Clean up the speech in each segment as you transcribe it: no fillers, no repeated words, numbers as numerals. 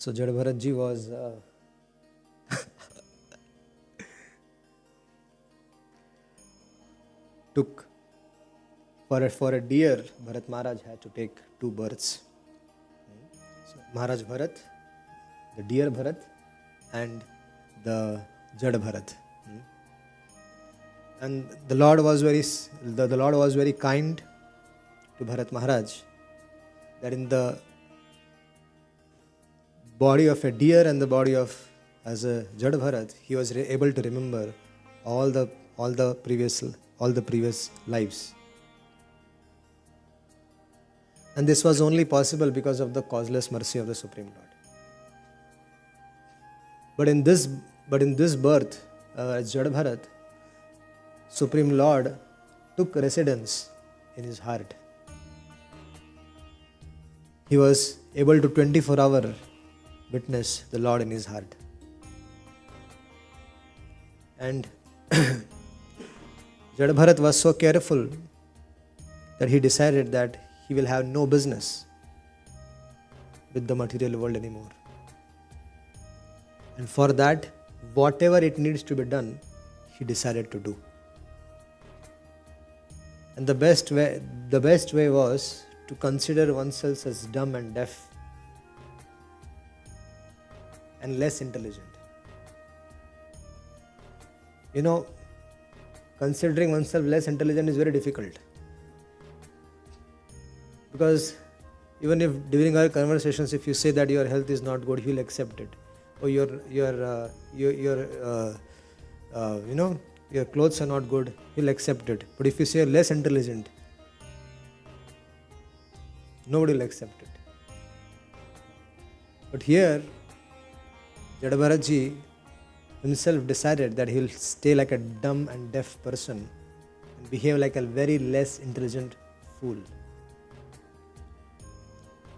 So Jada Bharat ji was took for a deer. Bharat Maharaj had to take two births. So Maharaj Bharat, the deer Bharat, and the Jada Bharat. And the Lord was very kind to Bharat Maharaj, that in the body of a deer and the body of as a Jada Bharat, he was able to remember all the previous lives. And this was only possible because of the causeless mercy of the Supreme Lord. But in this birth, as Jada Bharat, Supreme Lord took residence in his heart. He was able to 24-hour witness the Lord in his heart. And Jada Bharat was so careful that he decided that he will have no business with the material world anymore. And for that, whatever it needs to be done, he decided to do. And the best way was to consider oneself as dumb and deaf and less intelligent. Considering oneself less intelligent is very difficult. Because even if during our conversations, if you say that your health is not good, he'll accept it. Or your clothes are not good, he'll accept it. But if you say you're less intelligent, nobody will accept it. But here, Jada Bharat ji himself decided that he'll stay like a dumb and deaf person and behave like a very less intelligent fool.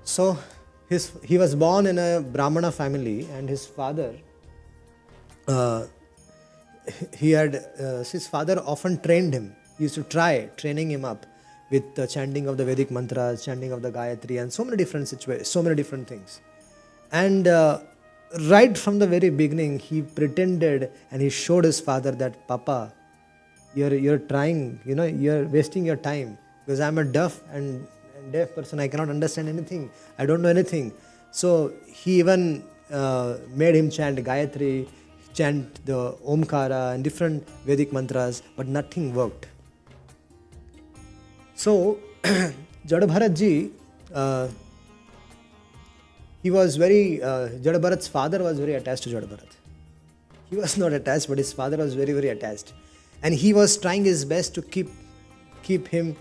So he was born in a Brahmana family, and his father, his father often trained him. He used to try training him up with the chanting of the Vedic mantras, chanting of the Gayatri, and so many different situations, so many different things. And right from the very beginning, he pretended and he showed his father that, Papa, you're trying, you're wasting your time, because I'm a deaf person. I cannot understand anything. I don't know anything. So he even made him chant Gayatri, chant the Omkara and different Vedic mantras, but nothing worked. So Jada Bharat ji, Jada Bharat's father was very attached to Jada Bharat. He was not attached, but his father was very, very attached. And he was trying his best to keep him,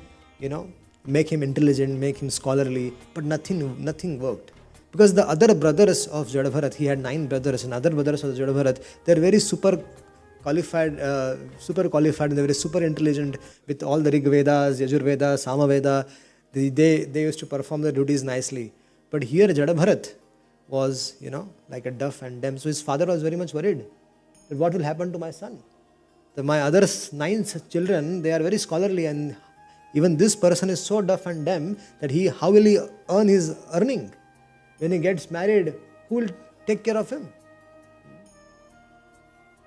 make him intelligent, make him scholarly, but nothing worked. Because the other brothers of Jada Bharat, he had 9 brothers, and other brothers of Jada Bharat, they're very super qualified, and they're very super intelligent with all the Rig Vedas, Yajur Vedas, Sama Veda. They used to perform their duties nicely. But here Jada Bharat was, like a deaf and dumb. So his father was very much worried that what will happen to my son? My other 9 children, they are very scholarly, and even this person is so deaf and dumb that how will he earn his earning? When he gets married, who will take care of him?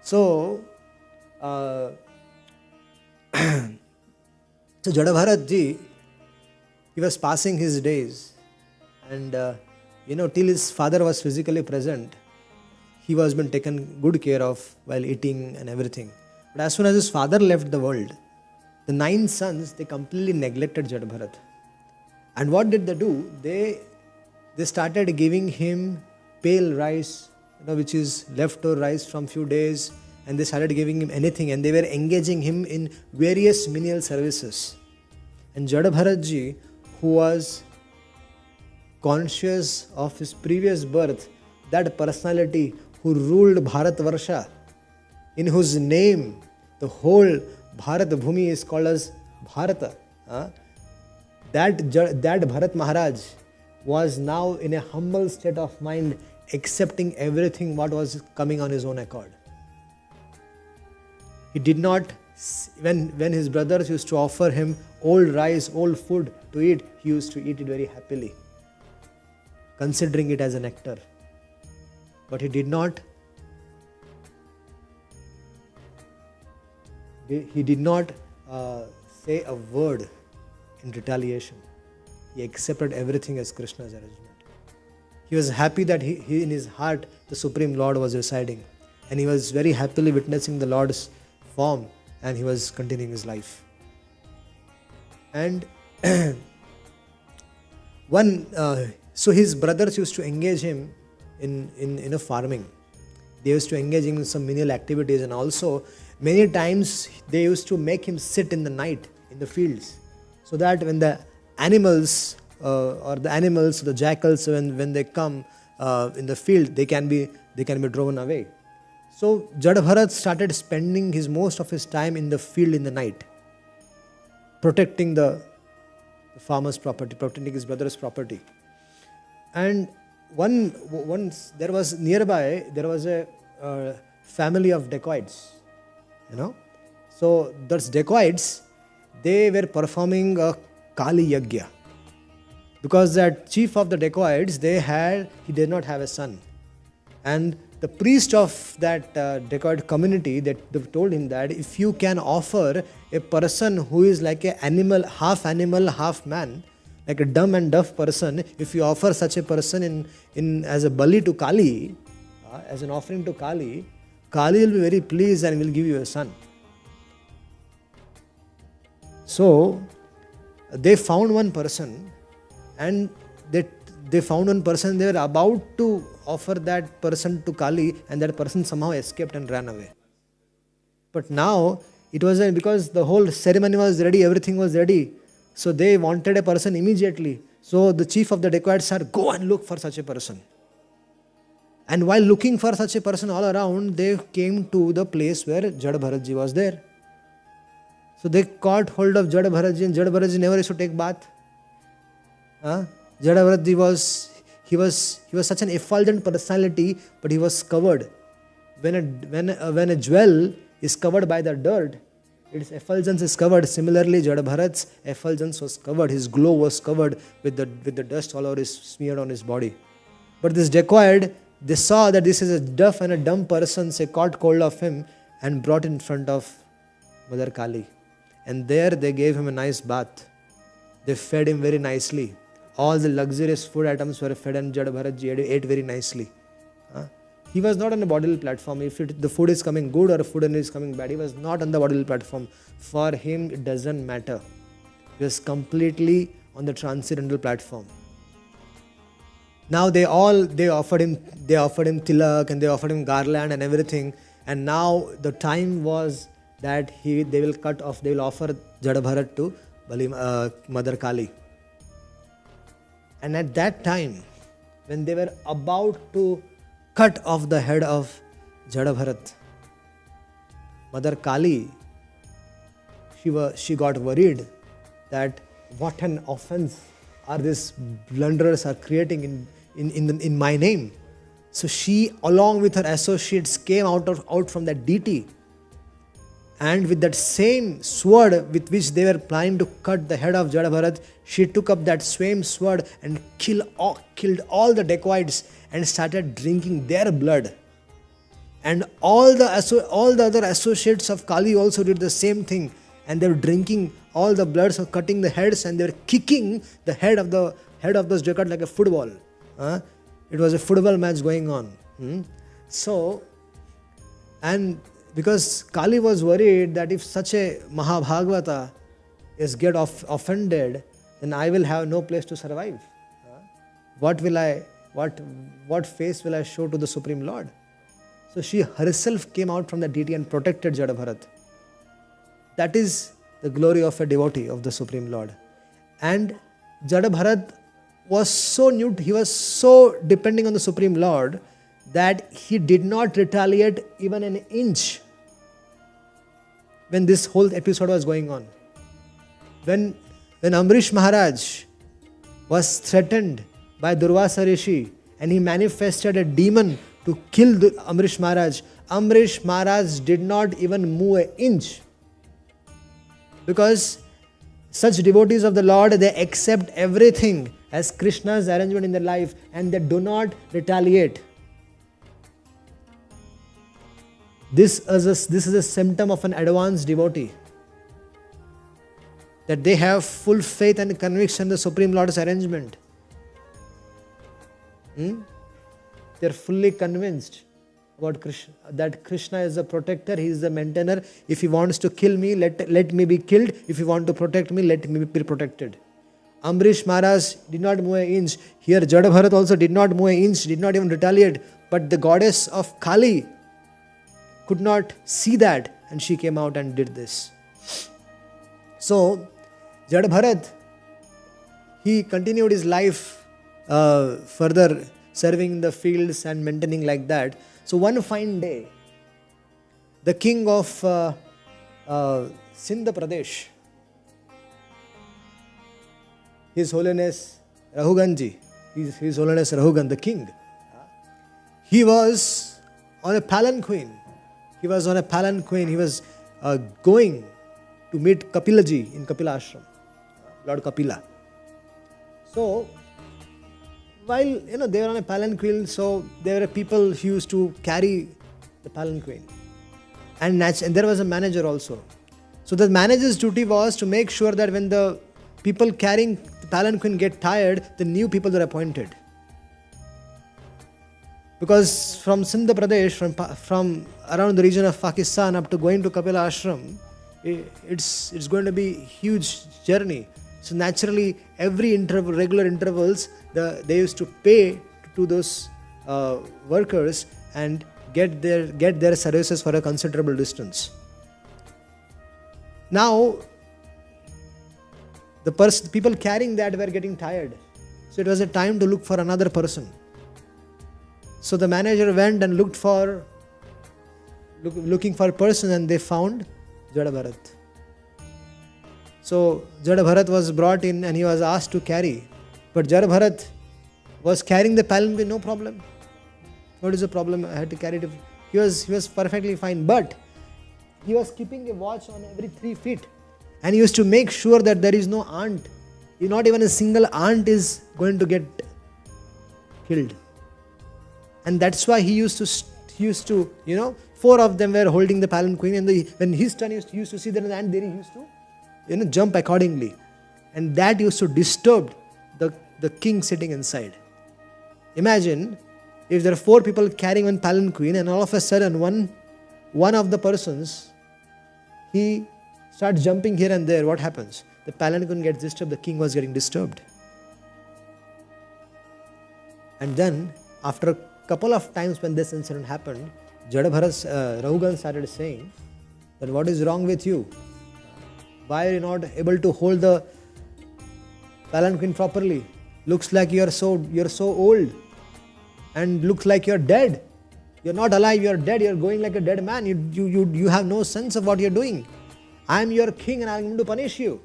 So, Jada Bharat ji, he was passing his days, and till his father was physically present, he was being taken good care of while eating and everything. But as soon as his father left the world, the 9 sons, they completely neglected Jada Bharat. And what did they do? They started giving him pale rice, which is leftover rice from few days, and they started giving him anything, and they were engaging him in various menial services. And Jada Bharat ji, who was conscious of his previous birth, that personality who ruled Bharatvarsha, in whose name the whole Bharat Bhumi is called as Bharata. That Bharat Maharaj was now in a humble state of mind, accepting everything what was coming on his own accord. He did not, when his brothers used to offer him old rice, old food to eat, he used to eat it very happily, considering it as a nectar. But he did not say a word in retaliation. He accepted everything as Krishna's arrangement. He was happy that he in his heart the Supreme Lord was residing, and he was very happily witnessing the Lord's form, and he was continuing his life. And so his brothers used to engage him in a farming. They used to engage him in some menial activities, and also many times they used to make him sit in the night in the fields, so that when the animals, the jackals, when they come in the field, they can be driven away. So Jadabharat started spending most of his time in the field in the night, protecting the farmer's property, protecting his brother's property. And once there was a family of dacoits, So those dacoits, they were performing a Kali Yagya. Because that chief of the dacoits, he did not have a son. And the priest of that dacoit community, they told him that if you can offer a person who is like an animal, half man, like a dumb and deaf person, if you offer such a person in as a bali to Kali, as an offering to Kali, Kali will be very pleased and will give you a son. So they found one person, and they found one person. They were about to offer that person to Kali, and that person somehow escaped and ran away. But now it was because the whole ceremony was ready, everything was ready. So they wanted a person immediately. So the chief of the dacoits said, go and look for such a person. And while looking for such a person all around, they came to the place where Jadabharatji was there. So they caught hold of Jadabharatji, and Jadabharatji never used to take bath. Jadabharatji was such an effulgent personality, but he was covered. When a jewel is covered by the dirt, its effulgence is covered. Similarly, Jadabharat's effulgence was covered. His glow was covered with the dust all over smeared on his body. But this dacoit, they saw that this is a deaf and a dumb person, so they caught hold of him and brought in front of Mother Kali. And there they gave him a nice bath. They fed him very nicely. All the luxurious food items were fed, and Jadabharatji ate very nicely. He was not on a bodily platform. If the food is coming good or food is coming bad, he was not on the bodily platform. For him, it doesn't matter. He was completely on the transcendental platform. Now they offered him tilak, and they offered him garland and everything. And now the time was that they will offer Jadabharat to Mother Kali. And at that time, when they were about to cut off the head of Jadabharat, Mother Kali, she got worried that what an offense are these blunderers are creating in my name. So she, along with her associates, came out from that deity, and with that same sword with which they were planning to cut the head of Jadabharat, she took up that same sword and killed all the dacoits and started drinking their blood. And all the other associates of Kali also did the same thing, and they were drinking all the blood, so cutting the heads, and they were kicking the head of those dacoits like a football. It was a football match going on. So, and because Kali was worried that if such a Mahabhagavata get offended, then I will have no place to survive. What face will I show to the Supreme Lord? So she herself came out from the deity and protected Jadabharat. That is the glory of a devotee of the Supreme Lord. And Jadabharat was so he was so depending on the Supreme Lord that he did not retaliate even an inch when this whole episode was going on. When Amrish Maharaj was threatened by Durvasa Rishi and he manifested a demon to kill Amrish Maharaj did not even move an inch. Because such devotees of the Lord, they accept everything as Krishna's arrangement in their life, and they do not retaliate. This is a symptom of an advanced devotee. That they have full faith and conviction in the Supreme Lord's arrangement. They are fully convinced about Krishna, that Krishna is the protector, He is the maintainer. If He wants to kill me, let me be killed. If He wants to protect me, let me be protected. Ambrish Maharaj did not move an inch. Here Jada Bharat also did not move an inch, did not even retaliate. But the goddess of Kali could not see that, and she came out and did this. So, Jada Bharat, he continued his life further serving in the fields and maintaining like that. So one fine day, the king of Sindh Pradesh, His Holiness Rahuganji, His Holiness Rahugan, the king, he was on a palanquin. He was going to meet Kapilaji in Kapila Ashram, Lord Kapila. So, while they were on a palanquin, so there were people who used to carry the palanquin, and there was a manager also. So the manager's duty was to make sure that when the people carrying the palanquin get tired, the new people are appointed. Because from Sindh Pradesh, from around the region of Pakistan up to going to Kapila Ashram, it's going to be a huge journey. So naturally, every regular intervals, they used to pay to those workers and get their services for a considerable distance. Now, the people carrying that were getting tired. So it was a time to look for another person. So the manager went and looking for a person, and they found Jada Bharat. So Jada Bharat was brought in and he was asked to carry. But Jada Bharat was carrying the palanquin, no problem. What is the problem? I had to carry it. He was perfectly fine. But he was keeping a watch on every 3 feet. And he used to make sure that there is no ant. Not even a single ant is going to get killed. And that's why he used to, 4 of them were holding the palanquin. And when his turn, he used to see that an ant there, he used to jump accordingly. And that used to disturb the king sitting inside. Imagine if there are 4 people carrying one palanquin, and all of a sudden one of the persons, he starts jumping here and there. What happens? The palanquin gets disturbed. The king was getting disturbed. And then after a couple of times when this incident happened, Jada Bharat Rahugan started saying that what is wrong with you? Why are you not able to hold the palanquin properly? Looks like you're so old, and looks like you're dead. You're not alive, you're dead, you're going like a dead man. You have no sense of what you're doing. I am your king and I'm going to punish you.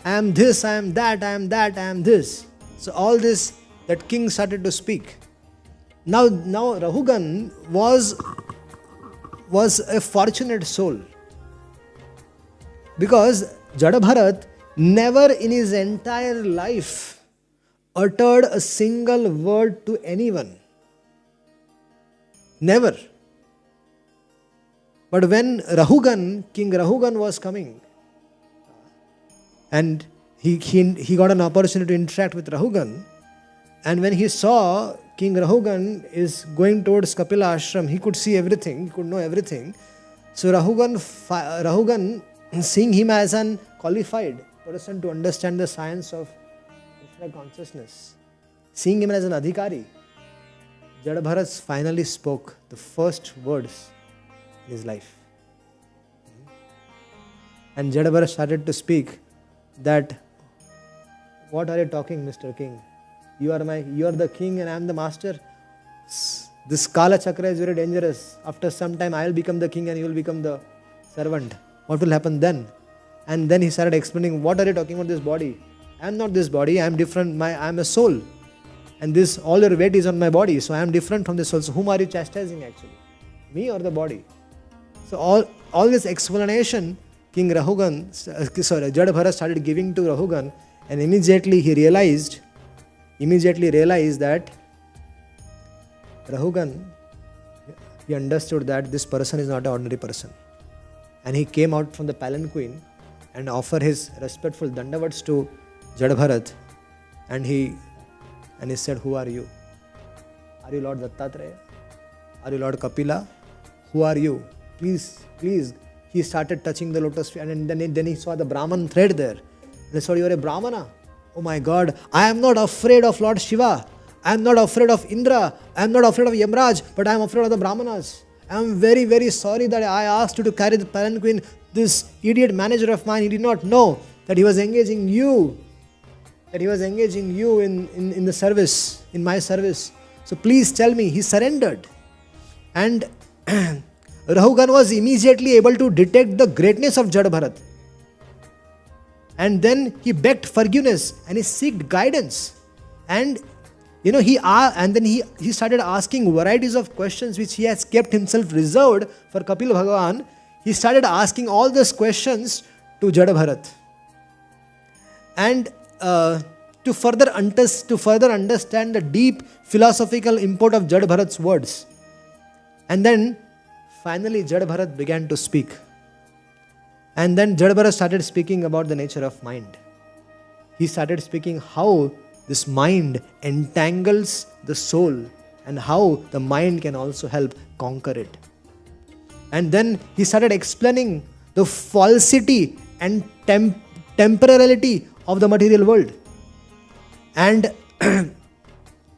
I am this, I am that, I am that, I am this. So all this, that king started to speak. Now Rahugan was a fortunate soul. Because Jada Bharat never in his entire life uttered a single word to anyone. Never. But when King Rahugan was coming, and he got an opportunity to interact with Rahugan, and when he saw King Rahugan is going towards Kapila Ashram, he could see everything, he could know everything. So Rahugan, seeing him as an qualified person to understand the science of Krishna consciousness, seeing him as an adhikari, Jada Bharat finally spoke the first words in his life. And Jada Bharat started to speak that, what are you talking, Mr. King? You are the king and I am the master. This Kala Chakra is very dangerous. After some time I will become the king and you will become the servant. What will happen then? And then he started explaining, what are you talking about this body? I am not this body, I am different, I am a soul. And all your weight is on my body, so I am different from the soul. So whom are you chastising actually? Me or the body? So all this explanation, Jada Bharat started giving to Rahugan, and immediately he realized that Rahugan, he understood that this person is not an ordinary person. And he came out from the palanquin and offered his respectful dandavats to Jadbharat. And he said, who are you? Are you Lord Dattatreya? Are you Lord Kapila? Who are you? Please. He started touching the lotus feet, and then he saw the Brahman thread there. And he said, you are a Brahmana. Oh my God, I am not afraid of Lord Shiva. I am not afraid of Indra. I am not afraid of Yamraj, but I am afraid of the Brahmanas. I am very, very sorry that I asked you to carry the palanquin. This idiot manager of mine, he did not know that he was engaging you. That he was engaging you in the service, in my service. So please tell me. He surrendered. And Rahugan was immediately able to detect the greatness of Jadbharat. And then he begged forgiveness and he sought guidance. And he started asking varieties of questions which he has kept himself reserved for Kapil Bhagavan. He started asking all those questions to Jadbharat. And to further understand the deep philosophical import of Jadbharat's words. And then finally Jadbharat began to speak. And then Jadbharat started speaking about the nature of mind. He started speaking how this mind entangles the soul and how the mind can also help conquer it. And then he started explaining the falsity and temporality of the material world. And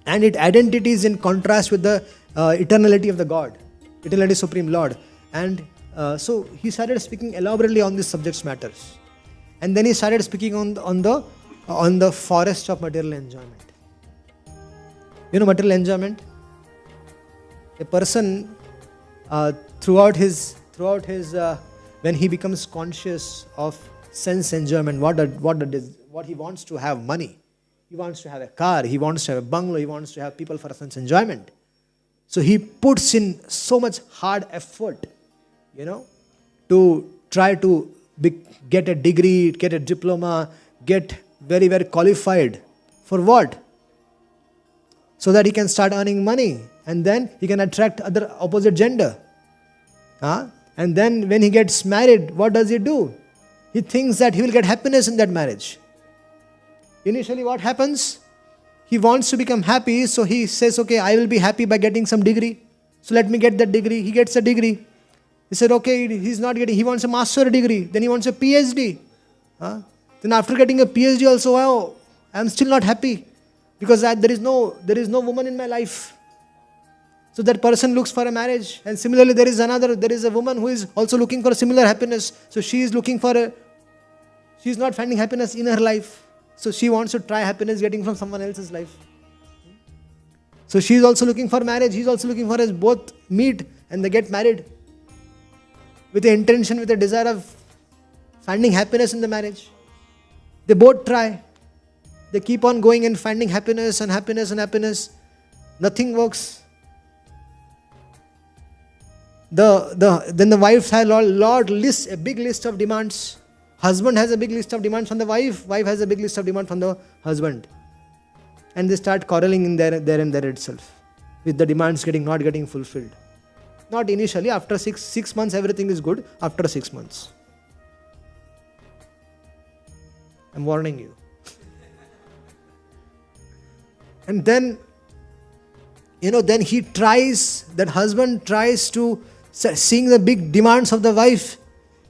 its identities in contrast with the eternality of the God, eternality Supreme Lord. And so he started speaking elaborately on these subject matters. And then he started speaking on the forest of material enjoyment. You know material enjoyment? A person throughout his when he becomes conscious of sense enjoyment, what he wants to have money. He wants to have a car, he wants to have a bungalow, he wants to have people for sense enjoyment. So he puts in so much hard effort, to try to get a degree, get a diploma, get very, very qualified. For what? So that he can start earning money and then he can attract other opposite gender. And then when he gets married, what does he do? He thinks that he will get happiness in that marriage. Initially what happens? He wants to become happy, so he says, okay, I will be happy by getting some degree. So let me get that degree. He gets a degree. He said, okay, he wants a master degree. Then he wants a PhD. Then after getting a PhD also, wow, I am still not happy because there is no woman in my life. So that person looks for a marriage. And similarly, there is a woman who is also looking for similar happiness. So she is not finding happiness in her life. So she wants to try happiness getting from someone else's life. So she is also looking for marriage. He is also looking for us. Both meet and they get married with the intention, with the desire of finding happiness in the marriage. They both try. They keep on going and finding happiness and happiness and happiness. Nothing works. Then the wife has a big list of demands. Husband has a big list of demands from the wife. Wife has a big list of demands from the husband. And they start quarreling in there itself, with the demands not getting fulfilled. Not initially. After six months, everything is good. After 6 months. I'm warning you. And then, then that husband tries to, seeing the big demands of the wife,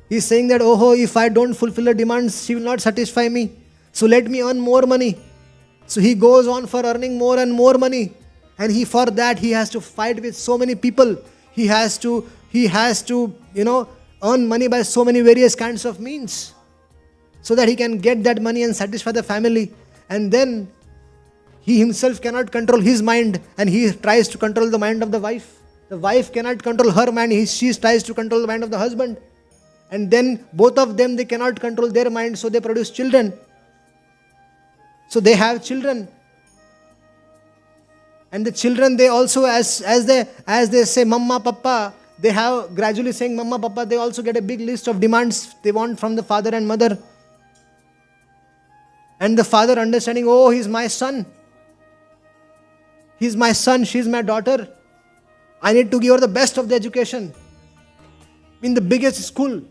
he's saying that, if I don't fulfill the demands, she will not satisfy me. So let me earn more money. So he goes on for earning more and more money. And for that, he has to fight with so many people. He has to, earn money by so many various kinds of means. So that he can get that money and satisfy the family. And then he himself cannot control his mind and he tries to control the mind of the wife. The wife cannot control her mind. She tries to control the mind of the husband. And then both of them, they cannot control their mind, so they produce children. So they have children. And the children, they also, as they say Mama, Papa, they have gradually saying Mama, Papa, they also get a big list of demands they want from the father and mother. And the father understanding, he's my son. He's my son, she's my daughter. I need to give her the best of the education in the biggest school.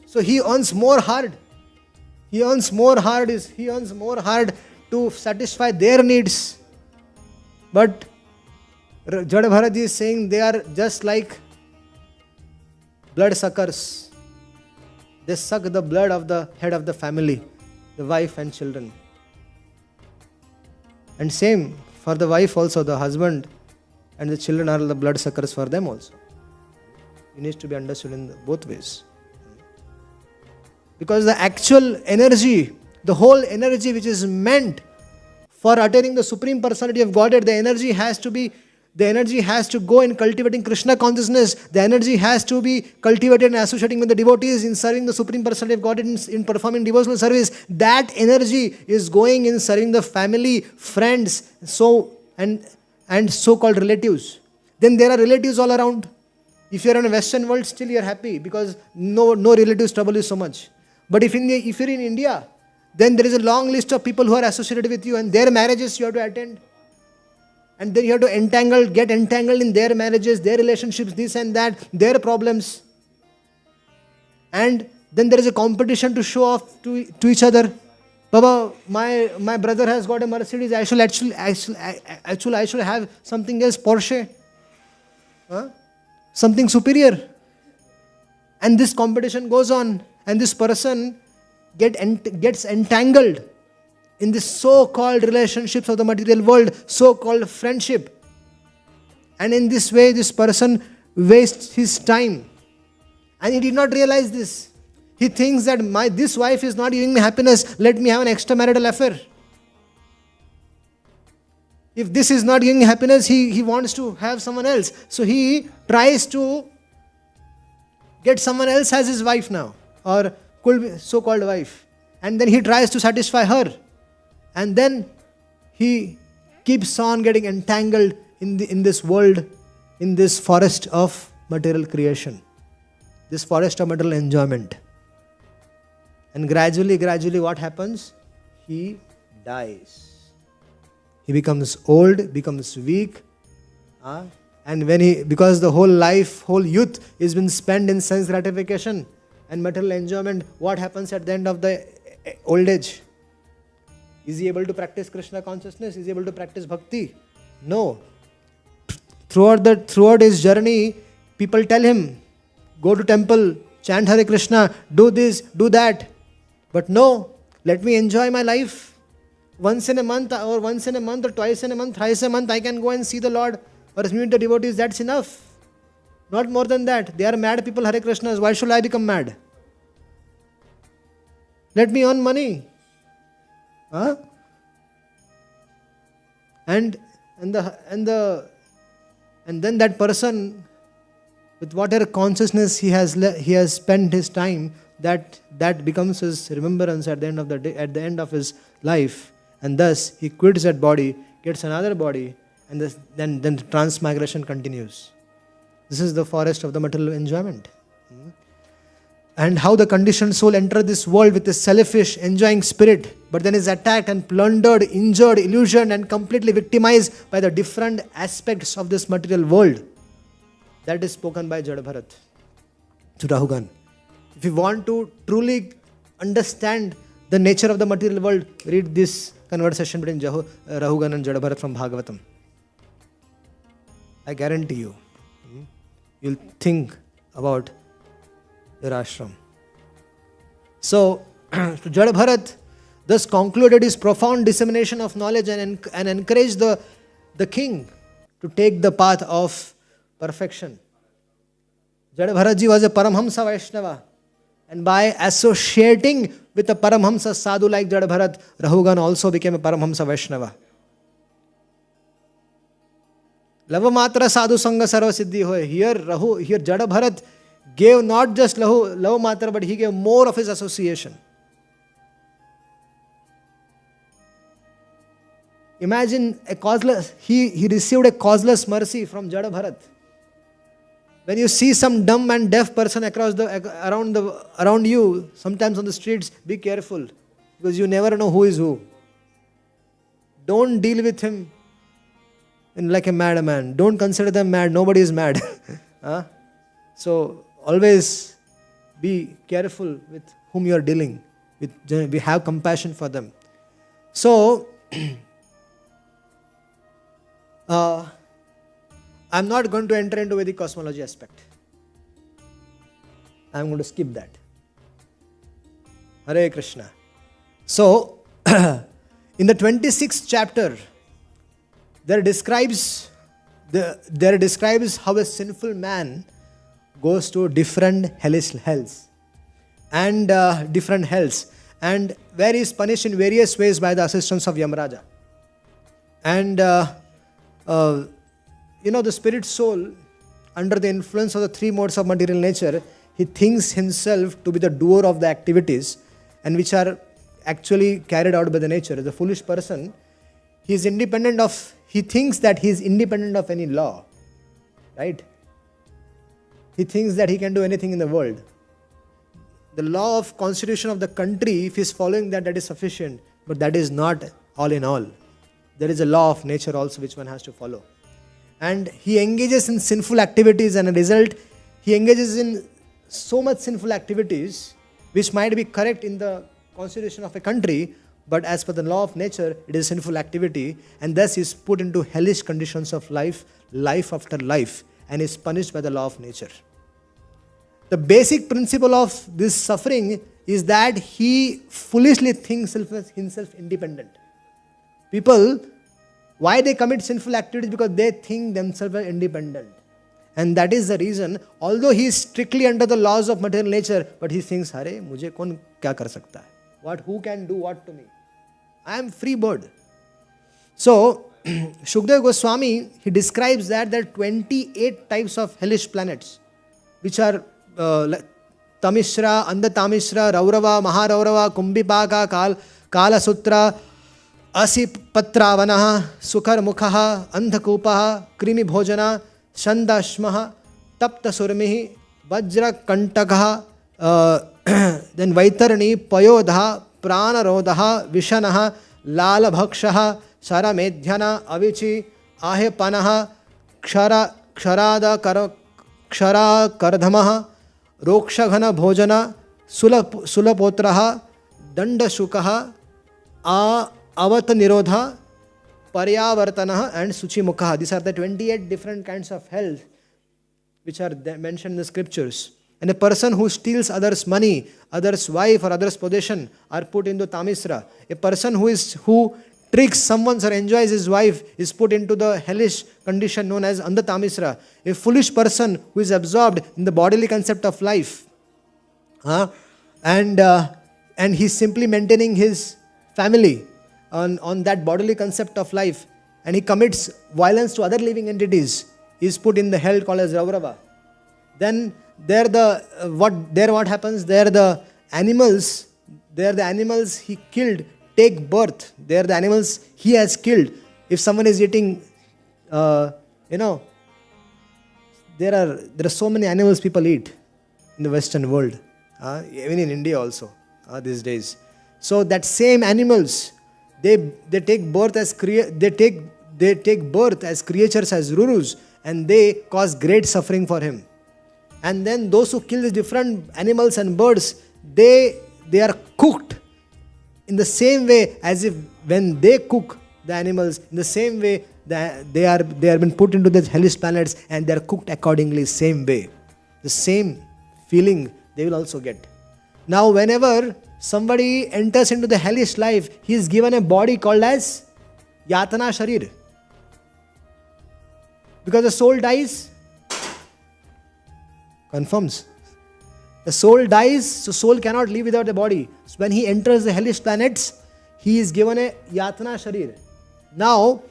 So he earns more hard. He earns more hard to satisfy their needs. But Jada Bharat is saying they are just like blood suckers. They suck the blood of the head of the family, the wife and children. And same for the wife also, the husband and the children are the blood suckers for them also. It needs to be understood in both ways. Because the actual energy, the whole energy which is meant for attaining the Supreme Personality of Godhead, the energy has to go in cultivating Krishna consciousness. The energy has to be cultivated and associating with the devotees in serving the Supreme Personality of Godhead, in performing devotional service. That energy is going in serving the family, friends, and so-called relatives. Then there are relatives all around. If you are in a Western world, still you are happy because no relatives trouble you so much. But if you're in India, then there is a long list of people who are associated with you, and their marriages you have to attend. And then you have to get entangled in their marriages, their relationships, this and that, their problems. And then there is a competition to show off to each other. Baba, my brother has got a Mercedes. I should have something else, Porsche. Something superior. And this competition goes on. And this person gets entangled in this so-called relationships of the material world, so-called friendship. And in this way, this person wastes his time. And he did not realize this. He thinks that this wife is not giving me happiness, let me have an extramarital affair. If this is not giving me happiness, he wants to have someone else. So he tries to get someone else as his wife now, or so-called wife. And then he tries to satisfy her. And then he keeps on getting entangled in this world, in this forest of material creation, this forest of material enjoyment. And gradually what happens? He dies. He becomes old, becomes weak. And because the whole youth is been spent in sense gratification and material enjoyment, what happens at the end of the old age? Is he able to practice Krishna consciousness? Is he able to practice bhakti? No. Throughout his journey, people tell him, go to temple, chant Hare Krishna, do this, do that. But no, let me enjoy my life. Once in a month or twice in a month, thrice a month, I can go and see the Lord or meet the devotees. That's enough. Not more than that. They are mad people, Hare Krishnas. Why should I become mad? Let me earn money. And then that person, with whatever consciousness he has spent his time, that becomes his remembrance at the end of the day, at the end of his life, and thus he quits that body, gets another body, and then the transmigration continues. This is the forest of the material enjoyment. And how the conditioned soul enters this world with a selfish, enjoying spirit, but then is attacked and plundered, injured, illusioned, and completely victimized by the different aspects of this material world. That is spoken by Jada Bharat to Rahugan. If you want to truly understand the nature of the material world, read this conversation between Rahugan and Jada Bharat from Bhagavatam. I guarantee you, you'll think about your ashram. So, Jada Bharat thus concluded his profound dissemination of knowledge and encouraged the king to take the path of perfection. Jada Bharatji was a Paramhamsa Vaishnava, and by associating with a Paramhamsa sadhu like Jada Bharat, Rahugan also became a Paramhamsa Vaishnava. Lava matra sadhu sangha sarva siddhi hoye. Here Jada Bharat gave not just lava matra, but he gave more of his association. Imagine he received a causeless mercy from Jada Bharat. When you see some dumb and deaf person around you, sometimes on the streets, be careful, because you never know who is who. Don't deal with him. and like a madman. Don't consider them mad. Nobody is mad. Huh? So always be careful with whom you are dealing with. We have compassion for them. So I'm not going to enter into Vedic cosmology aspect. I'm going to skip that. Hare Krishna. So, in the 26th chapter, there describes how a sinful man goes to different hells and different hells, and where he is punished in various ways by the assistance of Yamaraja. And the spirit soul, under the influence of the three modes of material nature, he thinks himself to be the doer of the activities, and which are actually carried out by the nature. The foolish person, he thinks that he is independent of any law, right? He thinks that he can do anything in the world. The law of constitution of the country, if he is following that, that is sufficient. But that is not all in all. There is a law of nature also which one has to follow. And he engages in sinful activities, and as a result, he engages in so much sinful activities which might be correct in the constitution of a country, but as per the law of nature, it is sinful activity, and thus he is put into hellish conditions of life after life, and is punished by the law of nature. The basic principle of this suffering is that he foolishly thinks himself independent. People, why they commit sinful activities? Because they think themselves are independent. And that is the reason, although he is strictly under the laws of material nature, but he thinks, "Hare, mujhe kaun kya kar sakta hai? Who can do what to me? I am free bird." So, Shukdev Goswami, he describes that there are 28 types of hellish planets, which are Tamishra, Andatamisra, Raurava, Maharaurava, Kumbhipaka, Kalasutra, Asipatravanaha, Sukhar Mukhaha, Andhakupaha, Krimi Bhojana, Shandashmaha, Tapta Surmihi, Vajra Kantakaha, then Vaitarani, Payodha, Pranarodha, Vishanaha, Lala Bhakshaha, Sara Medhyana, Avichi, Ahepanaha, Kshara Kardhamaha, Rokshaghana Bhojana, Sulapotraha, Dandashukaha, Avata Nirodha, Paryavartanaha, and Suchimukha. These are the 28 different kinds of hell which are mentioned in the scriptures. And a person who steals others' money, others' wife or others' possession are put into Tamisra. A person who tricks someone or enjoys his wife is put into the hellish condition known as Andatamisra. A foolish person who is absorbed in the bodily concept of life, and he's simply maintaining his family on that bodily concept of life, and he commits violence to other living entities, is put in the hell called as Raurava. Then what happens? The animals he killed take birth. They are the animals he has killed. If someone is eating, there are so many animals people eat in the Western world, even in India also these days. So that same animals, they take birth as creatures, as rurus, and they cause great suffering for him. And then those who kill the different animals and birds, they are cooked in the same way as if when they cook the animals, in the same way that they are been put into the hellish planets, and they are cooked accordingly, same way. The same feeling they will also get. Now whenever somebody enters into the hellish life, he is given a body called as Yatana Sharir. Because the soul dies, confirms. The soul dies, so soul cannot live without the body. So when he enters the hellish planets, he is given a Yatana Sharir. Now,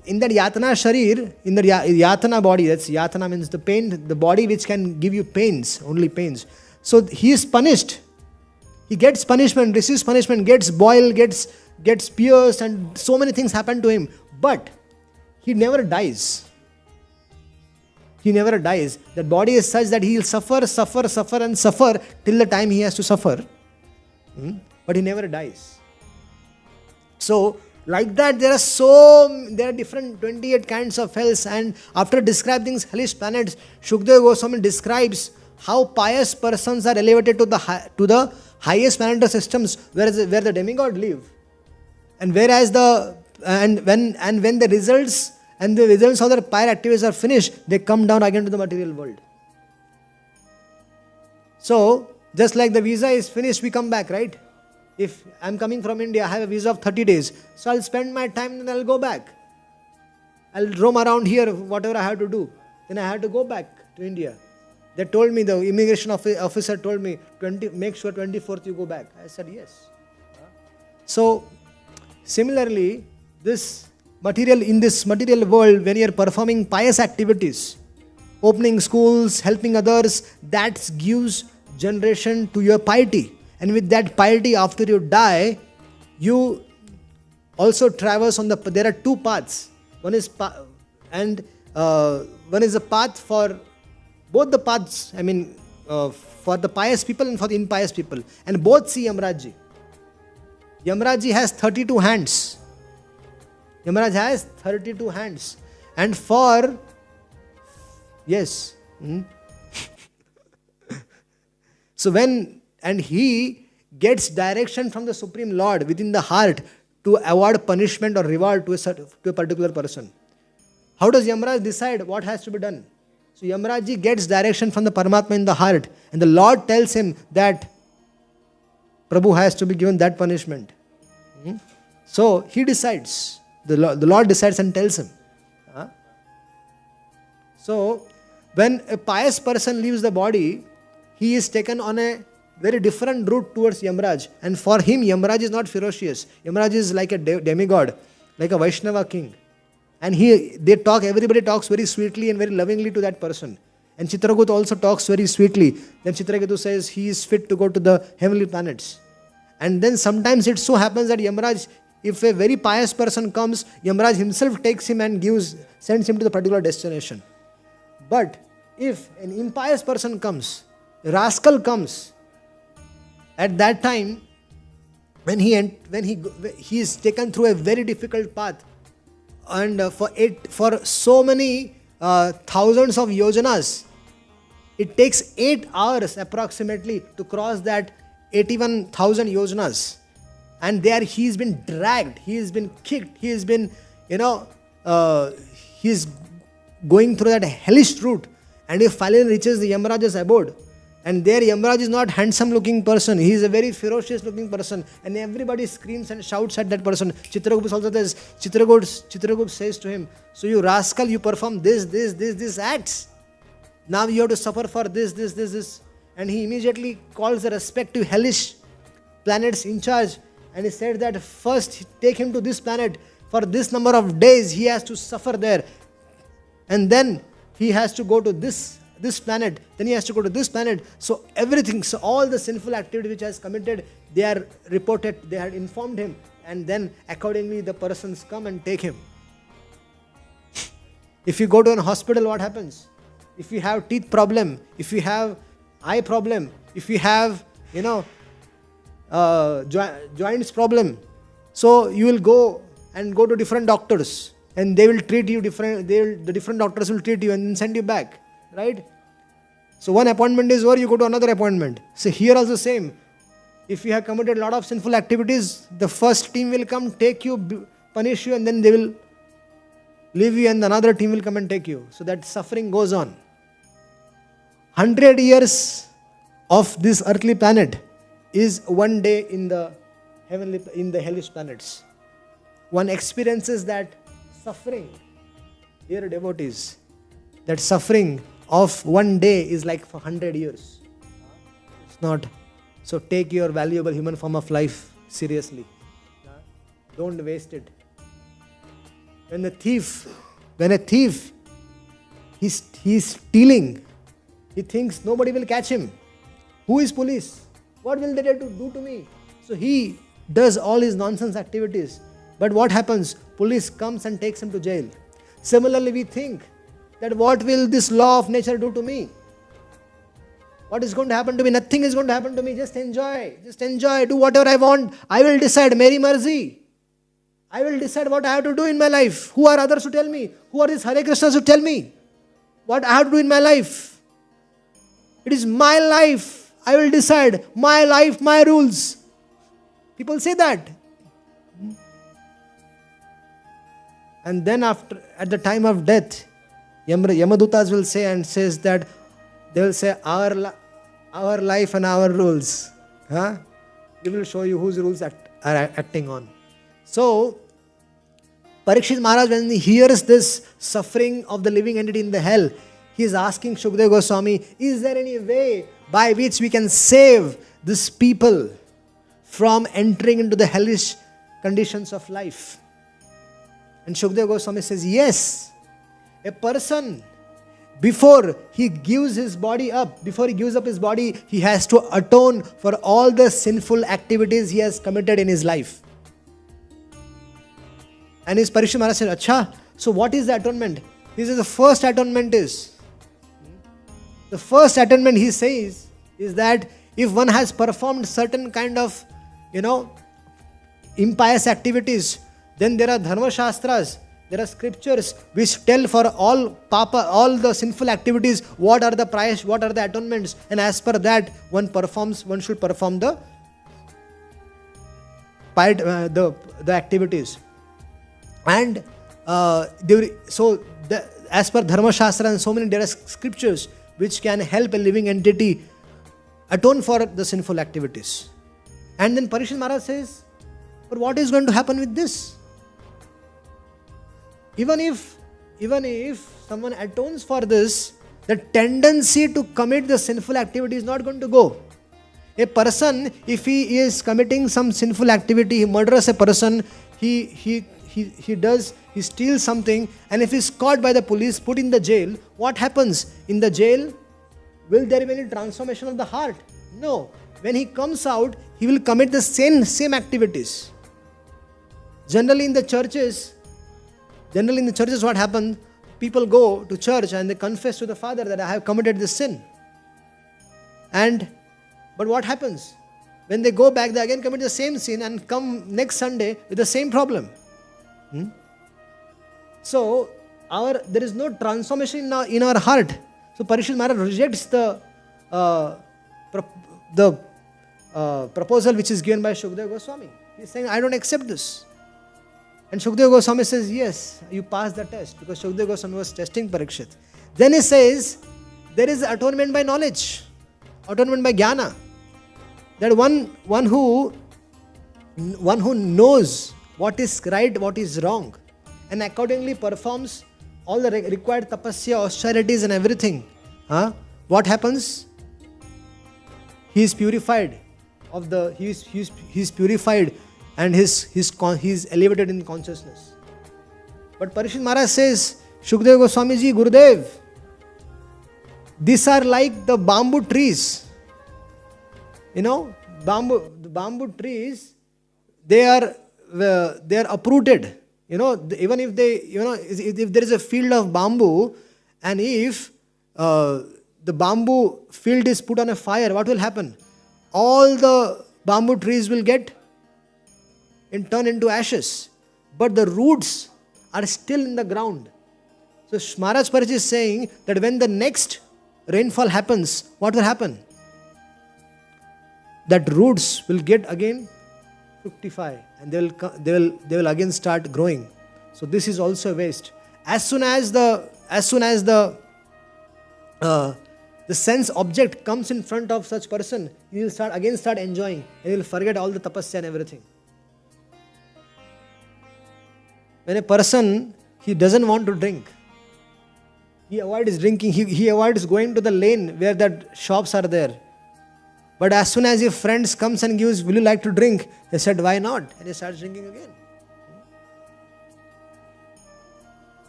in that Yatana Sharir, in the Yatana body, that's Yatana means the pain, the body which can give you pains, only pains. So he is punished. He gets punishment, receives punishment, gets boiled, gets pierced, and so many things happen to him. But he never dies. He never dies. That body is such that he will suffer and suffer till the time he has to suffer. But he never dies. So, Like that, there are different 28 kinds of hells. And after describing these hellish planets, Shukdev Goswami describes how pious persons are elevated to the highest planetary systems where the demigod live. And whereas when the results of their prior activities are finished, they come down again to the material world. So, just like the visa is finished, we come back, right? If I'm coming from India, I have a visa of 30 days. So I'll spend my time and I'll go back. I'll roam around here, whatever I have to do. Then I have to go back to India. They told me, the immigration officer told me, make sure 24th you go back. I said, yes. So, similarly, in this material world, when you're performing pious activities, opening schools, helping others, that gives generation to your piety. And with that piety, after you die, you also traverse there are two paths. One is a path for both the paths, for the pious people and for the impious people. And both see Yamraji. Yamraji has 32 hands. Yamaraj has 32 hands. And yes. So he gets direction from the Supreme Lord within the heart to award punishment or reward to a particular person. How does Yamaraj decide what has to be done? So Yamaraji gets direction from the Paramatma in the heart, and the Lord tells him that Prabhu has to be given that punishment. So he decides. The Lord decides and tells him. So when a pious person leaves the body, he is taken on a very different route towards Yamaraj. And for him, Yamaraj is not ferocious. Yamaraj is like a demigod, like a Vaishnava king. And everybody talks very sweetly and very lovingly to that person. And Chitragut also talks very sweetly. Then Chitraketu says he is fit to go to the heavenly planets. And then sometimes it so happens that Yamaraj, if a very pious person comes, Yamaraj himself takes him and sends him to the particular destination. But if an impious person comes, a rascal comes, at that time, when he is taken through a very difficult path, and for so many thousands of yojanas, it takes 8 hours approximately to cross that 81,000 yojanas. And there he has been dragged, he has been kicked, he is going through that hellish route, and he finally reaches the Yamaraja's abode. And there Yamaraj is not handsome looking person, he is a very ferocious looking person, and everybody screams and shouts at that person. Chitragut also says, Chitragut says to him, so you rascal, you perform this acts. Now you have to suffer for this. And he immediately calls the respective hellish planets in charge, and he said that first take him to this planet. For this number of days he has to suffer there. And then he has to go to this planet, then he has to go to this planet. So all the sinful activity which he has committed, they are reported, they had informed him, and then accordingly the persons come and take him. If you go to an hospital, what happens? If you have teeth problem, if you have eye problem, if you have joints problem, so you will go to different doctors, and they will treat you different. The different doctors will treat you and then send you back, right? So one appointment is over, you go to another appointment. So here also same. If you have committed a lot of sinful activities, the first team will come, take you, punish you, and then they will leave you, and another team will come and take you. So that suffering goes on. 100 years of this earthly planet is one day in the hellish planets. One experiences that suffering, dear devotees, that suffering of one day is like for 100 years. It's not. So take your valuable human form of life seriously. Don't waste it. When a thief, he's stealing, he thinks nobody will catch him. Who is police? What will they do to me? So he does all his nonsense activities. But what happens? Police comes and takes him to jail. Similarly, we think that what will this law of nature do to me? What is going to happen to me? Nothing is going to happen to me. Just enjoy. Do whatever I want. I will decide. Meri marzi. I will decide what I have to do in my life. Who are others to tell me? Who are these Hare Krishnas to tell me what I have to do in my life? It is my life. I will decide. My life, my rules. People say that. And then at the time of death, Yamadutas will say and says that they will say our life and our rules. We will show you whose rules are acting on. So, Parikshit Maharaj, when he hears this suffering of the living entity in the hell, he is asking Shukdev Goswami, is there any way by which we can save these people from entering into the hellish conditions of life? And Shukdev Goswami says, yes. A person, before he gives his body up, before he gives up his body, he has to atone for all the sinful activities he has committed in his life. And his Parikshit Maharaj said, Acha, so what is the atonement? He says the first atonement is, he says, is that if one has performed certain kind of, impious activities, then there are dharma shastras, there are scriptures which tell for all the sinful activities, what are the price, what are the atonements, and as per that, one should perform the activities. And as per Dharma Shastra and so many, there are scriptures which can help a living entity atone for the sinful activities. And then Parikshit Maharaj says, but what is going to happen with this? Even if someone atones for this, the tendency to commit the sinful activity is not going to go. A person, if he is committing some sinful activity, he murders a person, he steals something, and if he is caught by the police, put in the jail, what happens? In the jail, will there be any transformation of the heart? No. When he comes out, he will commit the same activities. Generally in the churches, what happens? People go to church and they confess to the Father that I have committed this sin. But what happens? When they go back, they again commit the same sin and come next Sunday with the same problem. So, there is no transformation in our heart. So, Parikshit Maharaj rejects the proposal which is given by Shukdev Goswami. He is saying, I don't accept this. And Shukdev Goswami says, yes, you passed the test, because Shukdev Goswami was testing Parikshit. Then he says, there is atonement by knowledge, atonement by jnana. That one who knows what is right, what is wrong, and accordingly performs all the required tapasya, austerities and everything. What happens? He is purified he is purified and he is elevated in consciousness. But Parikshit Maharaj says, Shukdev Goswami ji, Gurudev, these are like the bamboo trees. Bamboo trees, they are uprooted. Even if if there is a field of bamboo, and if the bamboo field is put on a fire, what will happen? All the bamboo trees will turn into ashes. But the roots are still in the ground. So Maharaj Parikshit is saying that when the next rainfall happens, what will happen? That roots will get again fructify, and they will again start growing. So this is also a waste. As soon as the sense object comes in front of such person, he will start enjoying, and he will forget all the tapasya and everything. When a person, he doesn't want to drink, he avoids drinking, he avoids going to the lane where that shops are there. But as soon as your friends comes and gives, will you like to drink? He said, why not? And he starts drinking again.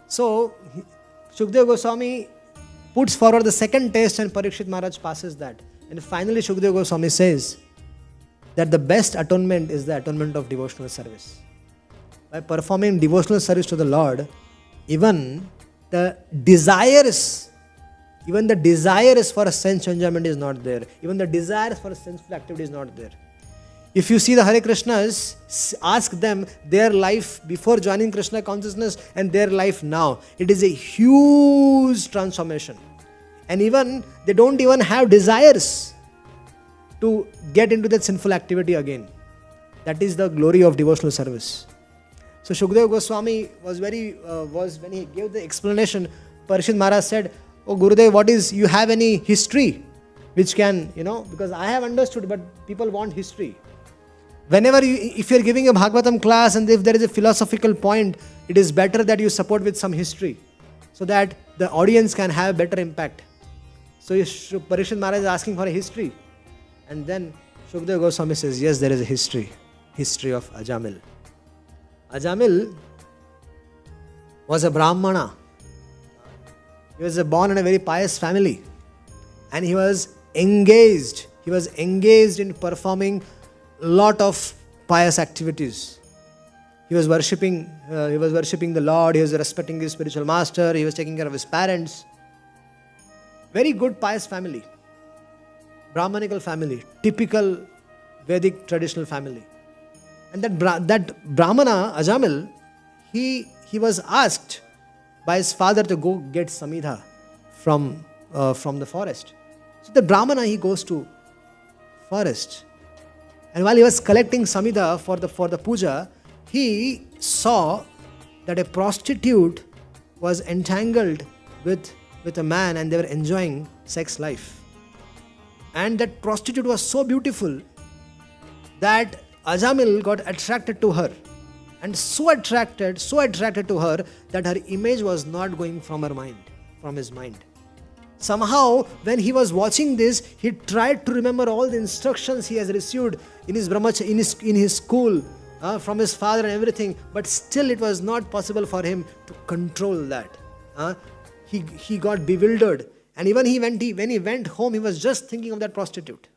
So, Shukdev Goswami puts forward the second test and Parikshit Maharaj passes that. And finally Shukdev Goswami says that the best atonement is the atonement of devotional service. By performing devotional service to the Lord, even the desires for sense enjoyment is not there. Even the desires for sensual activity is not there. If you see the Hare Krishnas, ask them their life before joining Krishna consciousness and their life now. It is a huge transformation. And even they don't even have desires to get into that sinful activity again. That is the glory of devotional service. So Shukdev Goswami was when he gave the explanation, Parishad Maharaj said, "Oh Gurudev, you have any history which can, because I have understood, but people want history. If you're giving a Bhagavatam class and if there is a philosophical point, it is better that you support with some history so that the audience can have better impact." So Parishad Maharaj is asking for a history. And then Shukdev Goswami says, yes, there is a history of Ajamil. Ajamil was a Brahmana. He was born in a very pious family. And he was engaged in performing a lot of pious activities. He was worshipping the Lord, he was respecting his spiritual master, he was taking care of his parents. Very good pious family. Brahmanical family, typical Vedic traditional family. And that Brahmana, Ajamil, he was asked by his father to go get Samhita from the forest. So the Brahmana, he goes to forest. And while he was collecting Samhita for the puja, he saw that a prostitute was entangled with a man and they were enjoying sex life. And that prostitute was so beautiful that Ajamil got attracted to her. And so attracted to her that her image was not going from his mind. Somehow, when he was watching this, he tried to remember all the instructions he has received in his school, from his father and everything. But still, it was not possible for him to control that. He got bewildered. And even when he went home, he was just thinking of that prostitute.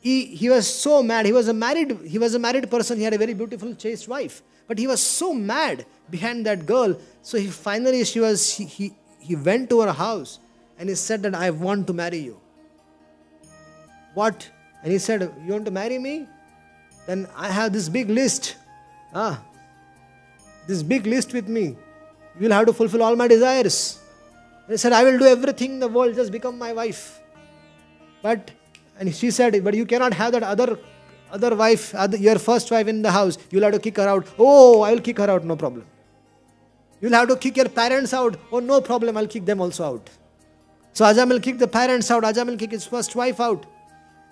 He was so mad. He was a married person. He had a very beautiful, chaste wife. But he was so mad behind that girl. So he went to her house and he said that, "I want to marry you." "What?" And he said, "You want to marry me? Then I have this big list. This big list with me. You will have to fulfill all my desires." And he said, "I will do everything in the world, just become my wife." And she said, "But you cannot have that other wife, your first wife in the house. You'll have to kick her out." "Oh, I will kick her out, no problem." "You'll have to kick your parents out." "Oh, no problem, I'll kick them also out." So Ajamil kicked the parents out. Ajamil kicked his first wife out.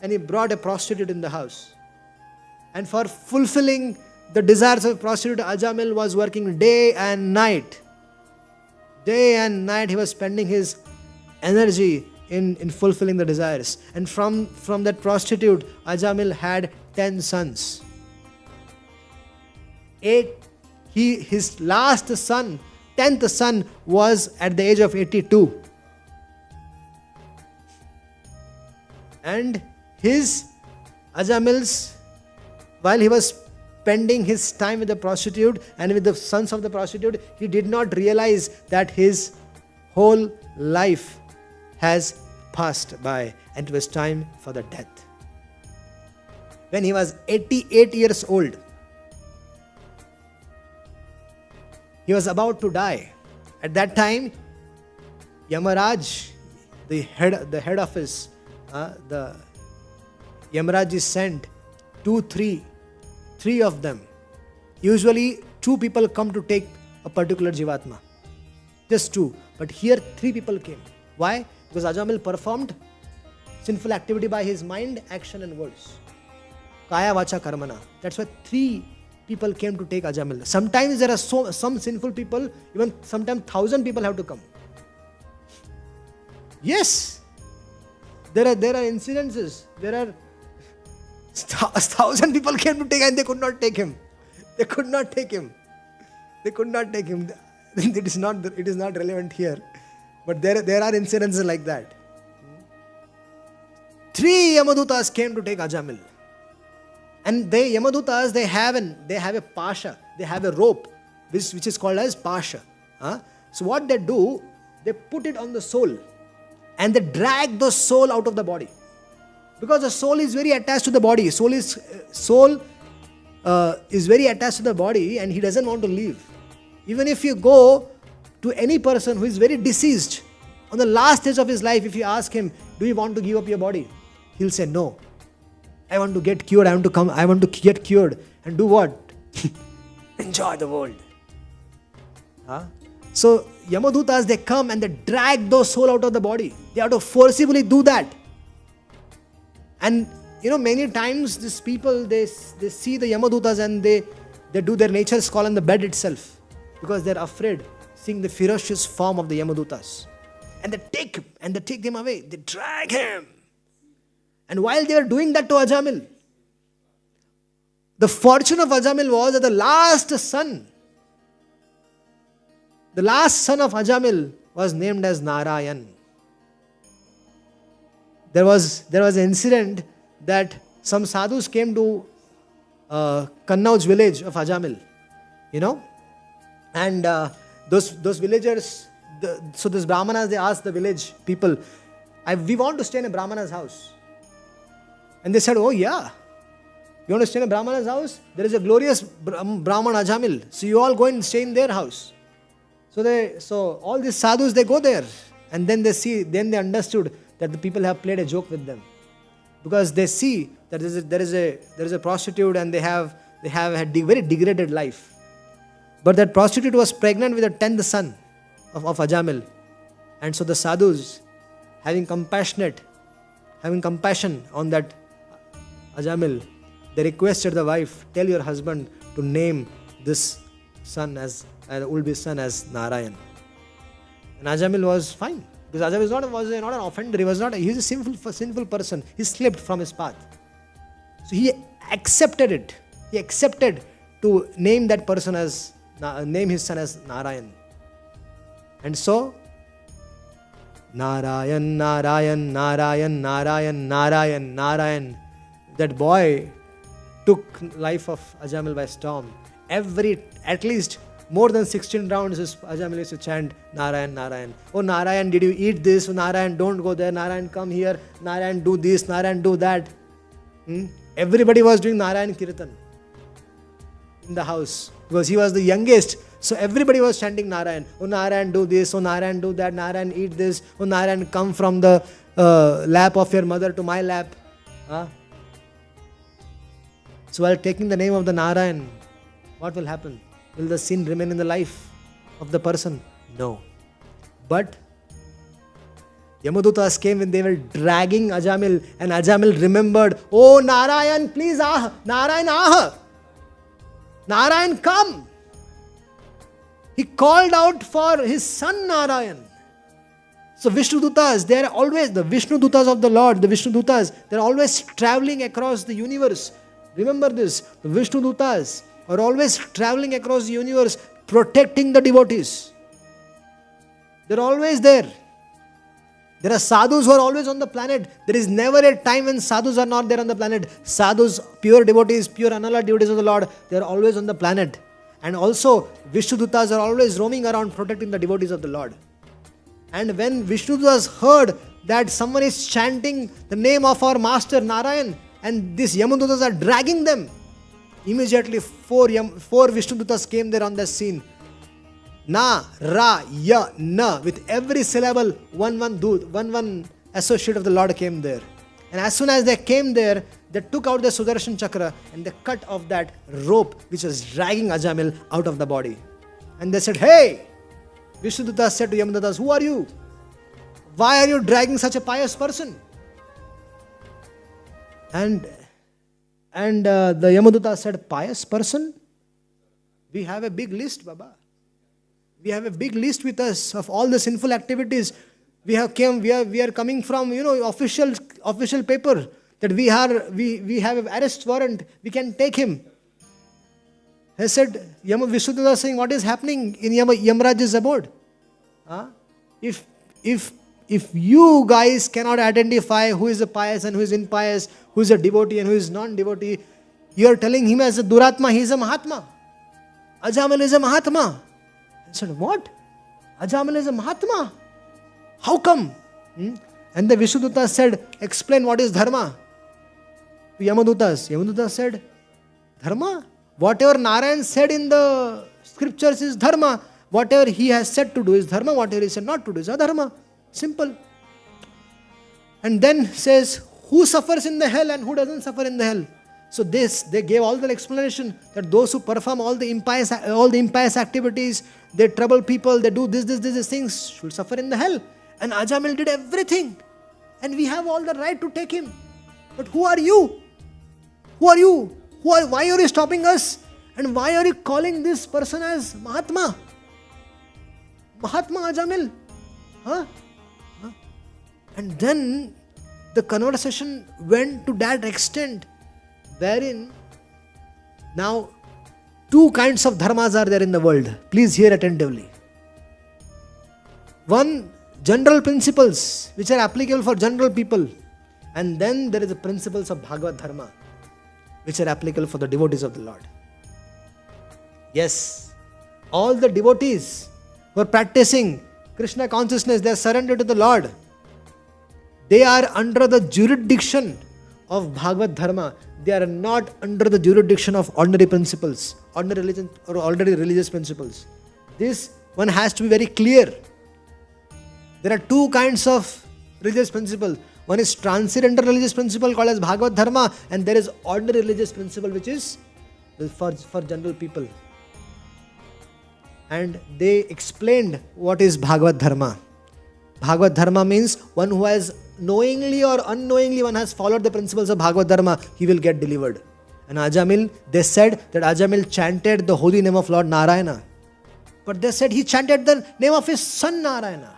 And he brought a prostitute in the house. And for fulfilling the desires of a prostitute, Ajamil was working day and night. Day and night he was spending his energy in fulfilling the desires. And from that prostitute, Ajamil had 10 sons. His last son, 10th son, was at the age of 82. And Ajamil's, while he was spending his time with the prostitute and with the sons of the prostitute, he did not realize that his whole life has passed by and it was time for the death. When he was 88 years old, he was about to die. At that time, Yamaraj, the head office, the Yamaraj is sent three of them. Usually 2 people come to take a particular Jivatma. Just 2. But here 3 people came. Why? Because Ajamil performed sinful activity by his mind, action and words. Kaya, Vacha, Karmana. That's why 3 people came to take Ajamil. Sometimes there are some sinful people, even sometimes 1,000 people have to come. Yes. There are incidences. There are 1,000 people came to take and they could not take him. It is not relevant here. But there are incidences like that. 3 Yamadutas came to take Ajamil. And Yamadutas, they have a pasha. They have a rope, which is called as pasha. So what they do, they put it on the soul. And they drag the soul out of the body. Because the soul is very attached to the body. Soul is very attached to the body, and he doesn't want to leave. Even if you go to any person who is very deceased, on the last stage of his life, if you ask him, do you want to give up your body? He'll say, no. I want to get cured. I want to get cured. And do what? Enjoy the world. So, Yamadutas, they come and they drag those soul out of the body. They have to forcibly do that. And, many times these people, they see the Yamadutas and they do their nature's call on the bed itself. Because they're afraid seeing the ferocious form of the Yamadutas. And they take him and they take them away. They drag him. And while they were doing that to Ajamil, the fortune of Ajamil was that the last son of Ajamil was named as Narayan. There was an incident that some sadhus came to Kannauj village of Ajamil, and those villagers, so these brahmanas, they asked the village people, we want to stay in a brahmana's house. And they said, oh yeah, you want to stay in a brahmana's house? There is a glorious Brahman Ajamil. So you all go and stay in their house. So all these sadhus, they go there. And then they understood that the people have played a joke with them. Because they see that there is a prostitute and they have had very degraded life. But that prostitute was pregnant with the 10th son of Ajamil. And so the sadhus, having compassion on that Ajamil, they requested the wife, tell your husband to name this son will be son as Narayan. And Ajamil was fine. Because Ajamil was not an offender. He was a sinful person. He slipped from his path. So he accepted it. He accepted to name his son as Narayan. And so, Narayan, Narayan, Narayan, Narayan, Narayan, Narayan. That boy took life of Ajamil by storm. At least more than 16 rounds, Ajamil used to chant Narayan, Narayan. Oh Narayan, did you eat this? Oh Narayan, don't go there. Narayan, come here. Narayan, do this. Narayan, do that. Everybody was doing Narayan Kirtan in the house because he was the youngest. So everybody was chanting Narayan. Oh Narayan, do this. Oh Narayan, do that. Narayan, eat this. Oh Narayan, come from the lap of your mother to my lap. So while taking the name of the Narayan, what will happen? Will the sin remain in the life of the person? No. But Yamadutas came when they were dragging Ajamil, and Ajamil remembered, oh Narayan, please Narayan, Narayan, come. He called out for his son Narayan. So Vishnudutas, they are always the Vishnudutas of the Lord, they're always traveling across the universe. Remember this, the Vishnudutas are always traveling across the universe, protecting the devotees. They're always there. There are sadhus who are always on the planet. There is never a time when sadhus are not there on the planet. Sadhus, pure devotees, pure unalloyed devotees of the Lord, they are always on the planet. And also, Vishnudutas are always roaming around protecting the devotees of the Lord. And when Vishnudutas heard that someone is chanting the name of our master Narayan, and these Yamadutas are dragging them, immediately four Vishnudutas came there on the scene. Na, Ra, Ya, Na. With every syllable, one associate of the Lord came there. And as soon as they came there, they took out the Sudarshan Chakra and they cut off that rope which was dragging Ajamil out of the body. And they said, hey! Vishnudutas said to Yamadutas, who are you? Why are you dragging such a pious person? And the Yamadutas said, pious person? We have a big list, Baba. We have a big list with us of all the sinful activities. We are coming from, official paper that we have an arrest warrant. We can take him. He said, Vishnuduta saying, what is happening in Yamraj's abode? If you guys cannot identify who is a pious and who is impious, who is a devotee and who is non-devotee, you are telling him as a Duratma, he is a Mahatma. Ajamil is a Mahatma. I said, what? Ajamil is a Mahatma? How come? And the Vishnuduta said, explain what is Dharma. to Yamadutas. Yamadutas said, Dharma? Whatever Narayan said in the scriptures is Dharma. Whatever he has said to do is Dharma. Whatever he said not to do is Adharma. Simple. And then says, who suffers in the hell and who doesn't suffer in the hell? So they gave all the explanation that those who perform all the impious activities, they trouble people, they do these things, should suffer in the hell. And Ajamil did everything. And we have all the right to take him. But who are you? Who are you? Why are you stopping us? And why are you calling this person as Mahatma? Mahatma Ajamil. Huh? And then the conversation went to that extent wherein now two kinds of dharmas are there in the world. Please hear attentively. One, general principles which are applicable for general people. And then there is the principles of Bhagavad Dharma which are applicable for the devotees of the Lord. Yes, all the devotees who are practicing Krishna consciousness, they are surrendered to the Lord. They are under the jurisdiction of Bhagavad Dharma. They are not under the jurisdiction of ordinary principles, ordinary religion or ordinary religious principles. This one has to be very clear. There are two kinds of religious principles. One is transcendental religious principle called as Bhagavad Dharma, and there is ordinary religious principle which is for general people. And they explained what is Bhagavad Dharma. Bhagavad Dharma means one who has knowingly or unknowingly one has followed the principles of Bhagavad Dharma, he will get delivered. And Ajamil, they said that Ajamil chanted the holy name of Lord Narayana. But they said he chanted the name of his son Narayana.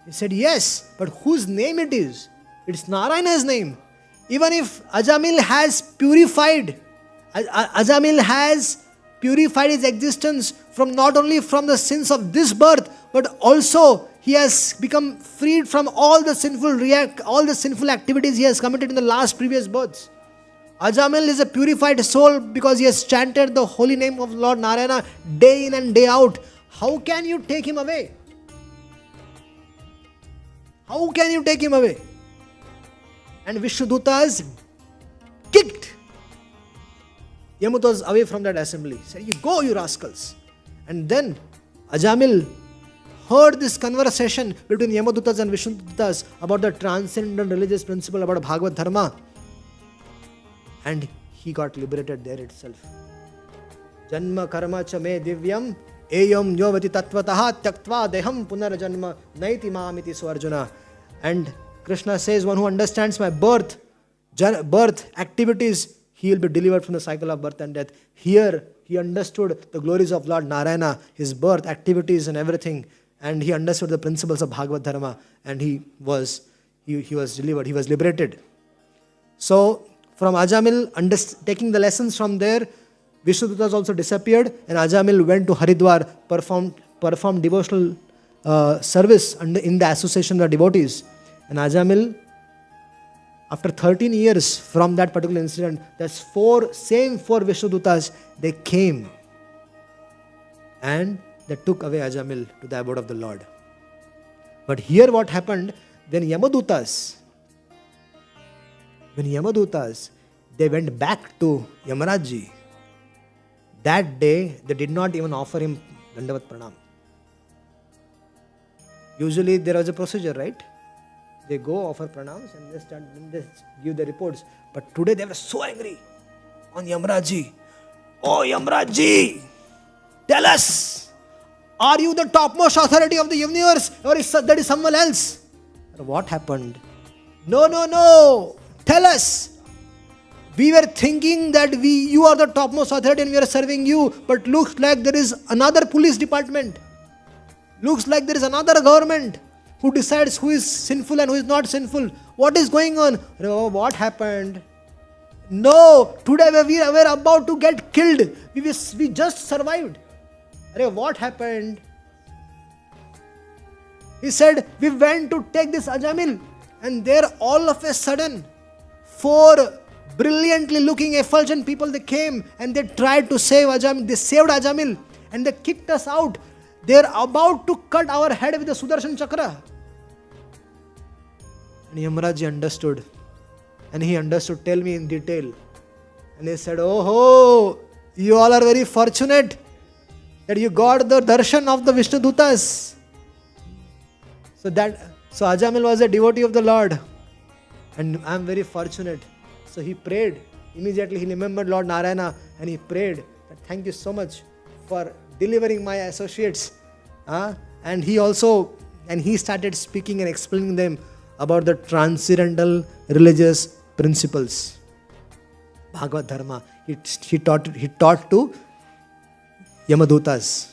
He said, yes, but whose name it is? It's Narayana's name. Even if Ajamil has purified his existence from not only from the sins of this birth, but also he has become freed from all the sinful activities he has committed in the previous births. Ajamil is a purified soul because he has chanted the holy name of Lord Narayana day in and day out. How can you take him away? How can you take him away? And Vishnudutas kicked Yamutas away from that assembly. He said, you go, you rascals. And then Ajamil heard this conversation between Yamadutas and Vishnudutas about the transcendent religious principle about Bhagavad Dharma. And he got liberated there itself. Janma karma cha me divyam eyam yovati tattvataha tyaktva deham punarjanma naiti mamiti swarjuna. And Krishna says, one who understands my birth activities, he will be delivered from the cycle of birth and death. Here, he understood the glories of Lord Narayana, his birth activities and everything. And he understood the principles of Bhagavad Dharma. And he was delivered, he was liberated. So, from Ajamil, taking the lessons from there, Vishnudutas also disappeared. And Ajamil went to Haridwar, performed devotional service in the association of devotees. And Ajamil, after 13 years from that particular incident, that's same four Vishnudutas, they came and they took away Ajamil to the abode of the Lord. But here what happened, when Yamadutas, they went back to Yamarajji, that day they did not even offer him Dandavat Pranam. Usually there was a procedure, right? They go offer pranams and they give the reports. But today they were so angry on Yamraji. Oh Yamraji, tell us, are you the topmost authority of the universe or is that is someone else? What happened? No. Tell us. We were thinking that you are the topmost authority and we are serving you. But looks like there is another police department. Looks like there is another government who decides who is sinful and who is not sinful. What is going on? Oh, what happened? No, today we were about to get killed. We just survived. What happened? He said, we went to take this Ajamil, and there all of a sudden, 4 brilliantly looking effulgent people, they came and they tried to save Ajamil. They saved Ajamil and they kicked us out. They are about to cut our head with the Sudarshan Chakra. And Yamaraji understood And he understood, tell me in detail. And he said, oh, you all are very fortunate that you got the darshan of the Vishnu Dutas. So Ajamil was a devotee of the Lord. And I am very fortunate. So he prayed. Immediately he remembered Lord Narayana and he prayed that thank you so much for delivering my associates. And he started speaking and explaining them about the transcendental religious principles. Bhagavad Dharma. He taught to Yamadutas.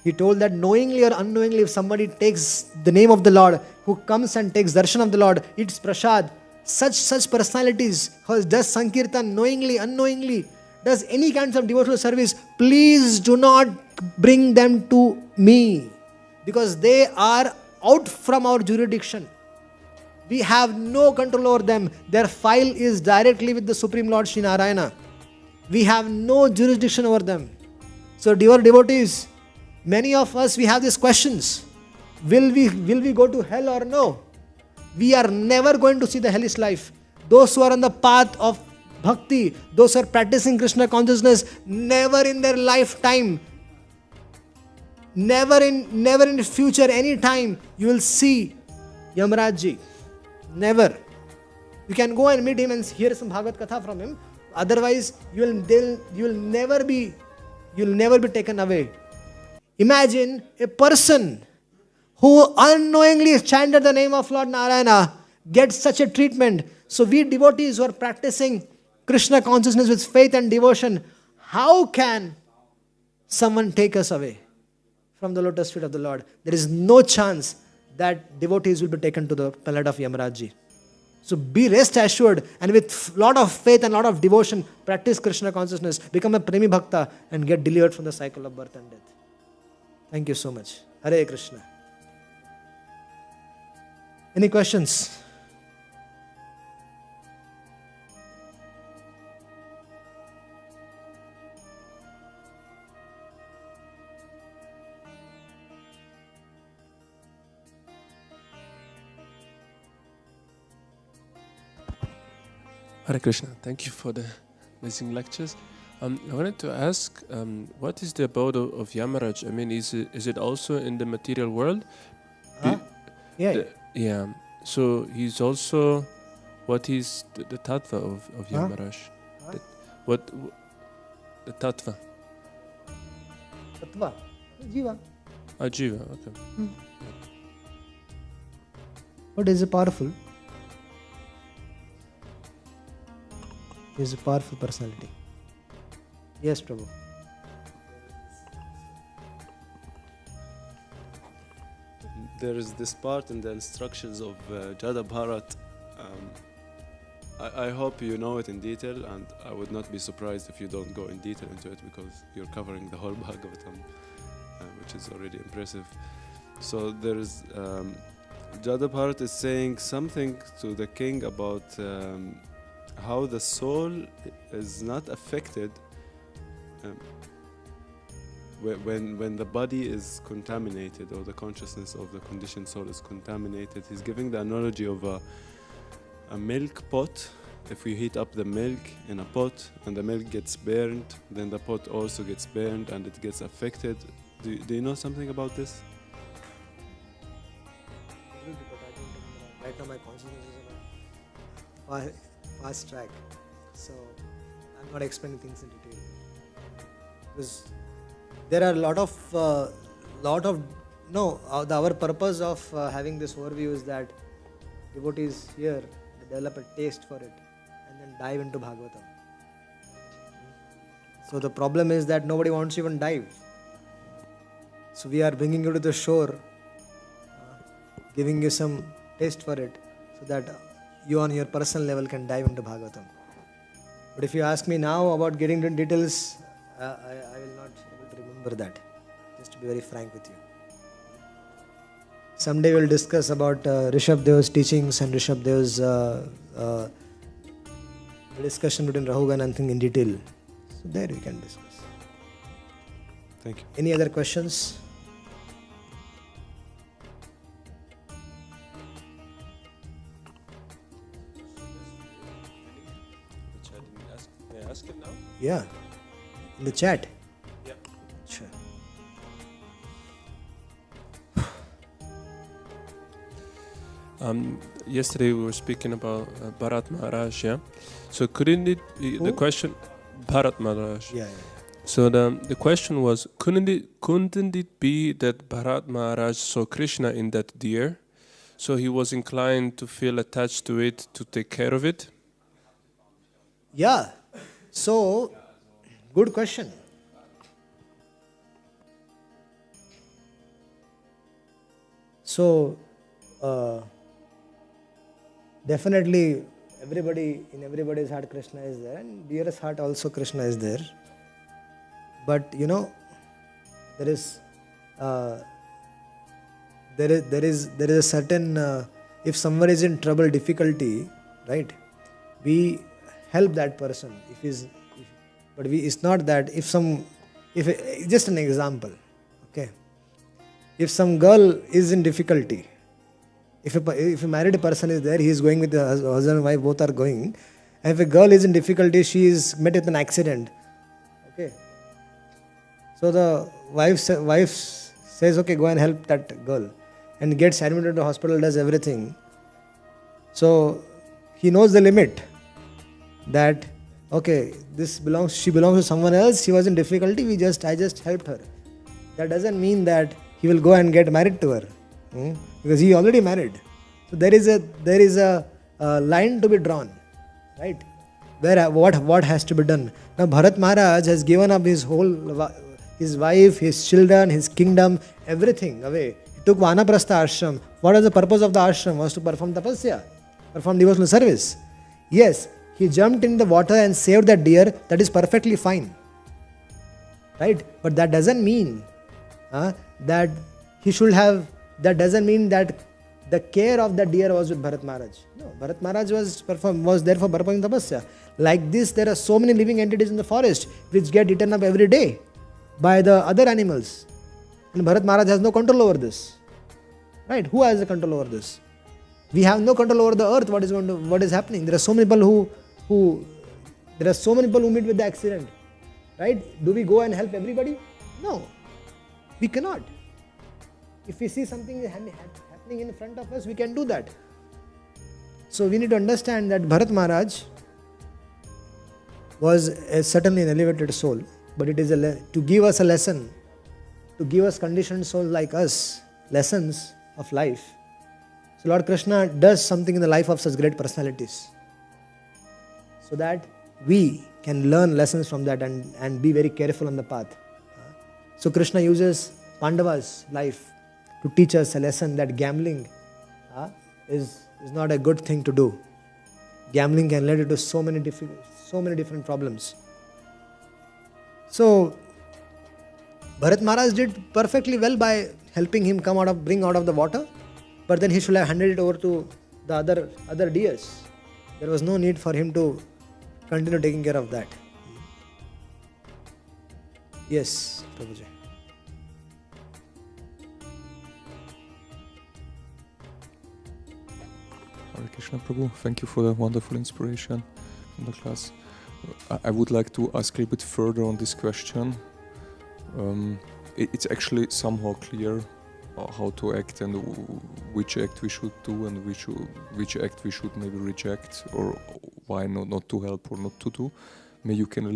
He told that knowingly or unknowingly, if somebody takes the name of the Lord, who comes and takes darshan of the Lord, eats prasad, such personalities, who does sankirtan knowingly, unknowingly, does any kinds of devotional service, please do not bring them to me, because they are out from our jurisdiction. We have no control over them. Their file is directly with the Supreme Lord Sri Narayana. We have no jurisdiction over them. So dear devotees, many of us, we have these questions. Will we go to hell or no? We are never going to see the hellish life. Those who are on the path of bhakti, those who are practicing Krishna consciousness, never in their lifetime, never in future, any time, you will see Yamaraj. Never. You can go and meet him and hear some Bhagavad Katha from him. Otherwise, you will never be taken away. Imagine a person who unknowingly chanted the name of Lord Narayana gets such a treatment. So we devotees who are practicing Krishna consciousness with faith and devotion, how can someone take us away from the lotus feet of the Lord? There is no chance that devotees will be taken to the pallet of Yamaraj. So be rest assured, and with lot of faith and lot of devotion, practice Krishna consciousness, become a Premi Bhakta and get delivered from the cycle of birth and death. Thank you so much. Hare Krishna. Any questions? Hare Krishna. Thank you for the amazing lectures. I wanted to ask, what is the abode of Yamaraj? I mean, is it also in the material world? Yeah. So he's also, what is the tattva of Yamaraj? What the tattva? Tattva? Jiva. Jiva, okay. But is it powerful? Is a powerful personality. Yes, Prabhu. There is this part in the instructions of Jada Bharat. I hope you know it in detail, and I would not be surprised if you don't go in detail into it, because you're covering the whole Bhagavatam, which is already impressive. So there is Jada Bharat is saying something to the king about how the soul is not affected when the body is contaminated, or the consciousness of the conditioned soul is contaminated. He's giving the analogy of a milk pot. If we heat up the milk in a pot and the milk gets burned, then the pot also gets burned and it gets affected. Do you know something about this? Right now my consciousness is on a fast track, so I'm not explaining things in detail, because there are our purpose of having this overview is that devotees here develop a taste for it and then dive into Bhagavatam. So the problem is that nobody wants to even dive. So we are bringing you to the shore, giving you some taste for it, so that you on your personal level can dive into Bhagavatam. But if you ask me now about getting into details, I will not be able to remember that, just to be very frank with you. Someday we will discuss about Rishabh Dev's teachings and Rishabh Dev's discussion between Rahugan and thing in detail. So there we can discuss. Thank you. Any other questions? ask it now? Yeah. In the chat. Yeah. Sure. Yesterday we were speaking about Bharat Maharaj, yeah? So couldn't it be the Who? question, Bharat Maharaj? Yeah. So the question was, couldn't it be that Bharat Maharaj saw Krishna in that deer? So he was inclined to feel attached to it, to take care of it? Yeah. So, good question. So, definitely in everybody's heart Krishna is there, and dearest heart also Krishna is there. But there is a certain if someone is in trouble, difficulty, right? We help that person. It's not that just an example, okay? If some girl is in difficulty, if a married person is there, he is going with the husband and wife, both are going. And if a girl is in difficulty, she is met with an accident, okay? So the wife says, okay, go and help that girl, and gets admitted to the hospital, does everything. So he knows the limit that, okay, she belongs to someone else, she was in difficulty, I just helped her. That doesn't mean that he will go and get married to her, because he already married. So there is a line to be drawn, right? Where what has to be done. Now Bharat Maharaj has given up his wife, his children, his kingdom, everything away. He took Vanaprastha ashram. What was the purpose of the ashram? Was to perform tapasya, perform devotional service. Yes, he jumped in the water and saved that deer. That is perfectly fine, right? But that doesn't mean that he should have. That doesn't mean that the care of the deer was with Bharat Maharaj. No, Bharat Maharaj was there for performing tapasya. Like this, there are so many living entities in the forest which get eaten up every day by the other animals, and Bharat Maharaj has no control over this, right? Who has the control over this? We have no control over the earth. What is happening? There are so many people who meet with the accident, right? Do we go and help everybody? No, we cannot. If we see something happening in front of us, we can do that. So we need to understand that Bharat Maharaj was certainly an elevated soul, but it is to give us a lesson, to give us conditioned souls like us, lessons of life. So Lord Krishna does something in the life of such great personalities, so that we can learn lessons from that and be very careful on the path. So Krishna uses Pandava's life to teach us a lesson that gambling is not a good thing to do. Gambling can lead to so many different problems. So Bharat Maharaj did perfectly well by helping him bring out of the water, but then he should have handed it over to the other deers. There was no need for him to continue taking care of that. Yes, Prabhuji. Hare Krishna Prabhu, thank you for the wonderful inspiration from the class. I would like to ask a little bit further on this question. It's actually somehow clear how to act and which act we should do and which act we should maybe reject, or why not to help or not to do. Maybe you can a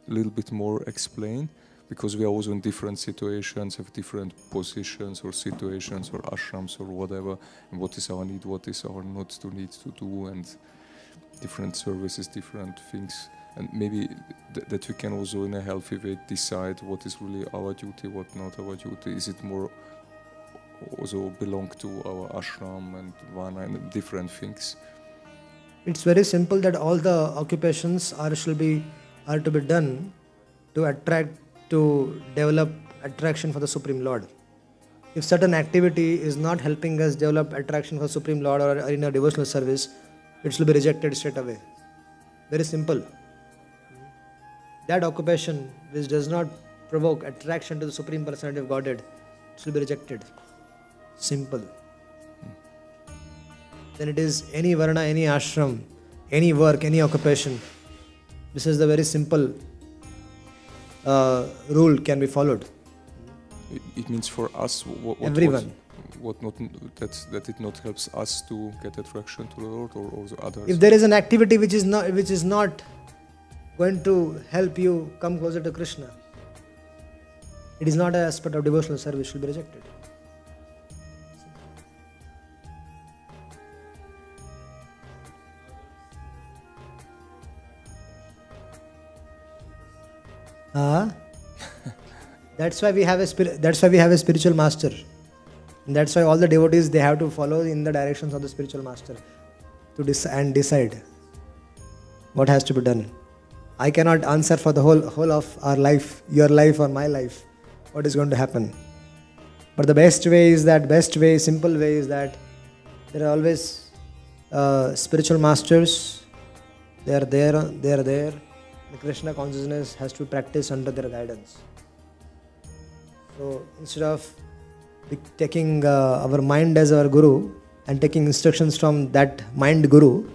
little bit more explain, because we are also in different situations, have different positions or situations or ashrams or whatever, and what is our need, what is our not to need to do, and different services, different things. And maybe that we can also in a healthy way decide what is really our duty, what not our duty. Is it more also belong to our ashram and vana and different things? It's very simple that all the occupations are to be done to develop attraction for the Supreme Lord. If certain activity is not helping us develop attraction for Supreme Lord or in a devotional service, it should be rejected straight away. Very simple. That occupation which does not provoke attraction to the Supreme Personality of Godhead should be rejected. Simple. Then it is any varna, any ashram, any work, any occupation This is the very simple rule can be followed. It means for us, Everyone. What not that it not helps us to get attraction to the Lord or the others. If there is an activity which is not going to help you come closer to Krishna, it is not an aspect of devotional service, should be rejected. That's why we have a spiritual master. And that's why all the devotees, they have to follow in the directions of the spiritual master to decide what has to be done. I cannot answer for the whole of our life, your life or my life, what is going to happen. But the simple way is that there are always spiritual masters. They are there. The Krishna consciousness has to be practiced under their guidance. So instead of taking our mind as our guru and taking instructions from that mind guru,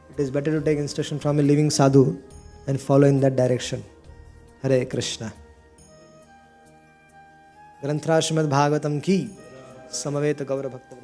it is better to take instruction from a living sadhu and follow in that direction. Hare Krishna. Granthra Srimad Bhagavatam ki Samaveta Gaura Bhakta